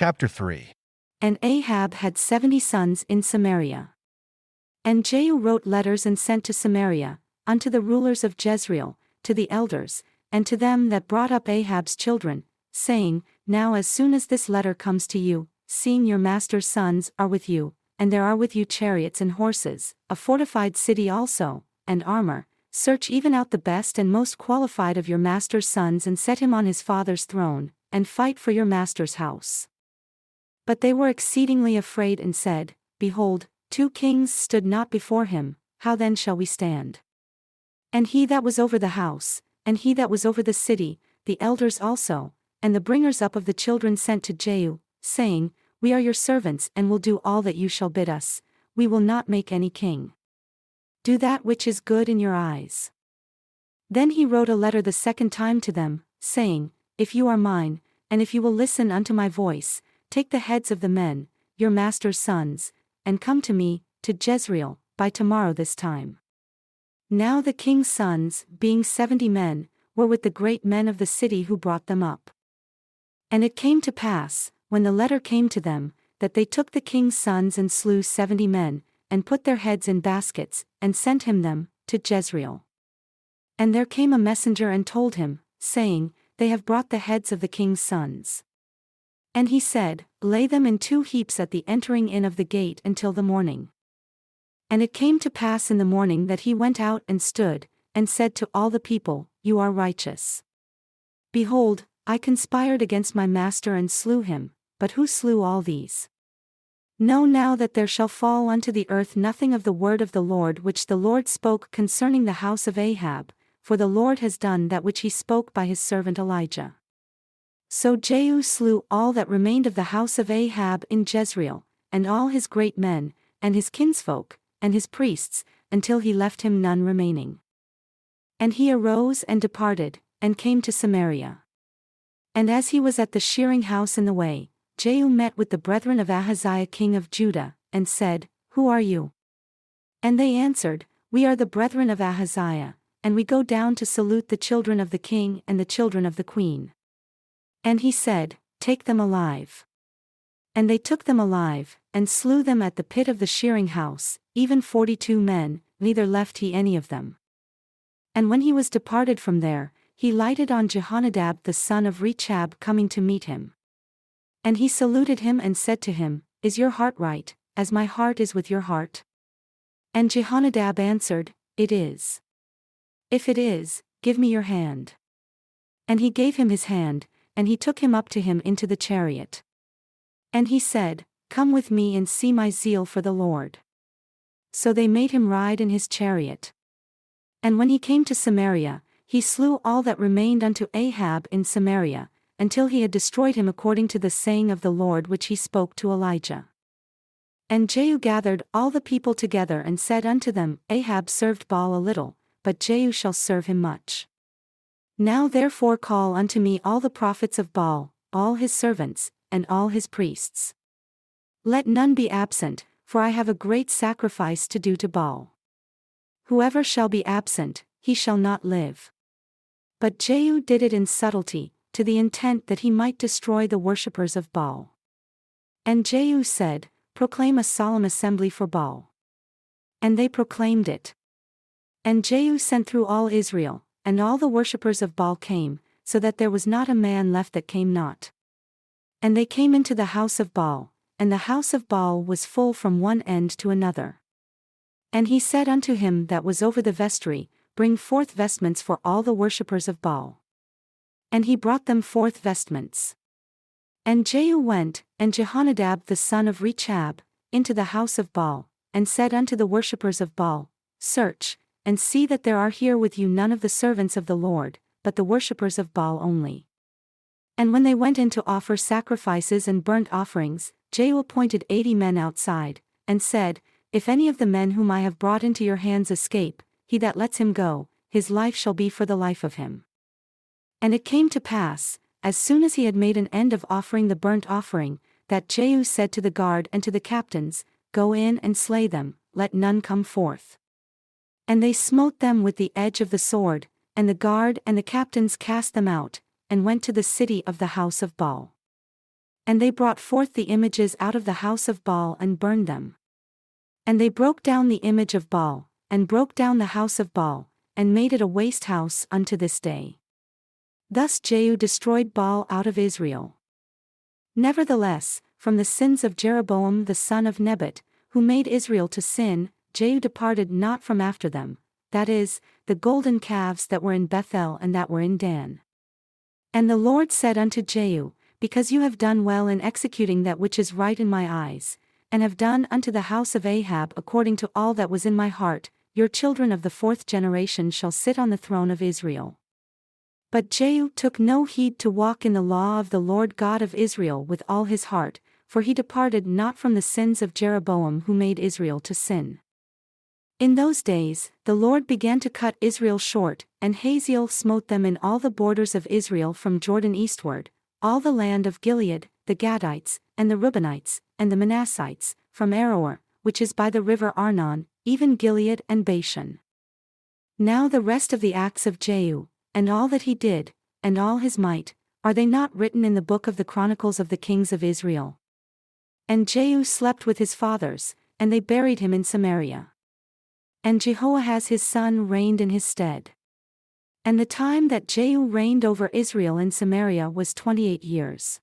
Chapter 3. And Ahab had 70 sons in Samaria. And Jehu wrote letters and sent to Samaria, unto the rulers of Jezreel, to the elders, and to them that brought up Ahab's children, saying, Now as soon as this letter comes to you, seeing your master's sons are with you, and there are with you chariots and horses, a fortified city also, and armor, search even out the best and most qualified of your master's sons and set him on his father's throne, and fight for your master's house. But they were exceedingly afraid and said, Behold, 2 kings stood not before him, how then shall we stand? And he that was over the house, and he that was over the city, the elders also, and the bringers up of the children sent to Jehu, saying, We are your servants and will do all that you shall bid us, we will not make any king. Do that which is good in your eyes. Then he wrote a letter the second time to them, saying, If you are mine, and if you will listen unto my voice, take the heads of the men, your master's sons, and come to me, to Jezreel, by tomorrow this time. Now the king's sons, being 70 men, were with the great men of the city who brought them up. And it came to pass, when the letter came to them, that they took the king's sons and slew 70 men, and put their heads in baskets, and sent him them, to Jezreel. And there came a messenger and told him, saying, They have brought the heads of the king's sons. And he said, Lay them in 2 heaps at the entering in of the gate until the morning. And it came to pass in the morning that he went out and stood, and said to all the people, You are righteous. Behold, I conspired against my master and slew him, but who slew all these? Know now that there shall fall unto the earth nothing of the word of the Lord which the Lord spoke concerning the house of Ahab, for the Lord has done that which he spoke by his servant Elijah. So Jehu slew all that remained of the house of Ahab in Jezreel, and all his great men, and his kinsfolk, and his priests, until he left him none remaining. And he arose and departed, and came to Samaria. And as he was at the shearing house in the way, Jehu met with the brethren of Ahaziah king of Judah, and said, Who are you? And they answered, We are the brethren of Ahaziah, and we go down to salute the children of the king and the children of the queen. And he said, Take them alive. And they took them alive, and slew them at the pit of the shearing house, even 42 men, neither left he any of them. And when he was departed from there, he lighted on Jehonadab the son of Rechab coming to meet him. And he saluted him and said to him, Is your heart right, as my heart is with your heart? And Jehonadab answered, It is. If it is, give me your hand. And he gave him his hand, and he took him up to him into the chariot. And he said, Come with me and see my zeal for the Lord. So they made him ride in his chariot. And when he came to Samaria, he slew all that remained unto Ahab in Samaria, until he had destroyed him according to the saying of the Lord which he spoke to Elijah. And Jehu gathered all the people together and said unto them, Ahab served Baal a little, but Jehu shall serve him much. Now therefore call unto me all the prophets of Baal, all his servants, and all his priests. Let none be absent, for I have a great sacrifice to do to Baal. Whoever shall be absent, he shall not live. But Jehu did it in subtlety, to the intent that he might destroy the worshippers of Baal. And Jehu said, Proclaim a solemn assembly for Baal. And they proclaimed it. And Jehu sent through all Israel, and all the worshippers of Baal came, so that there was not a man left that came not. And they came into the house of Baal, and the house of Baal was full from one end to another. And he said unto him that was over the vestry, Bring forth vestments for all the worshippers of Baal. And he brought them forth vestments. And Jehu went, and Jehonadab the son of Rechab, into the house of Baal, and said unto the worshippers of Baal, Search, and see that there are here with you none of the servants of the Lord, but the worshippers of Baal only. And when they went in to offer sacrifices and burnt offerings, Jehu appointed 80 men outside, and said, If any of the men whom I have brought into your hands escape, he that lets him go, his life shall be for the life of him. And it came to pass, as soon as he had made an end of offering the burnt offering, that Jehu said to the guard and to the captains, Go in and slay them, let none come forth. And they smote them with the edge of the sword, and the guard and the captains cast them out, and went to the city of the house of Baal. And they brought forth the images out of the house of Baal and burned them. And they broke down the image of Baal, and broke down the house of Baal, and made it a waste house unto this day. Thus Jehu destroyed Baal out of Israel. Nevertheless, from the sins of Jeroboam the son of Nebat, who made Israel to sin, Jehu departed not from after them, that is, the golden calves that were in Bethel and that were in Dan. And the Lord said unto Jehu, Because you have done well in executing that which is right in my eyes, and have done unto the house of Ahab according to all that was in my heart, your children of the 4th generation shall sit on the throne of Israel. But Jehu took no heed to walk in the law of the Lord God of Israel with all his heart, for he departed not from the sins of Jeroboam who made Israel to sin. In those days, the Lord began to cut Israel short, and Hazael smote them in all the borders of Israel from Jordan eastward, all the land of Gilead, the Gadites, and the Reubenites, and the Manassites, from Aroer, which is by the river Arnon, even Gilead and Bashan. Now the rest of the acts of Jehu, and all that he did, and all his might, are they not written in the book of the Chronicles of the kings of Israel? And Jehu slept with his fathers, and they buried him in Samaria. And Jehoahaz his son reigned in his stead. And the time that Jehu reigned over Israel in Samaria was 28 years.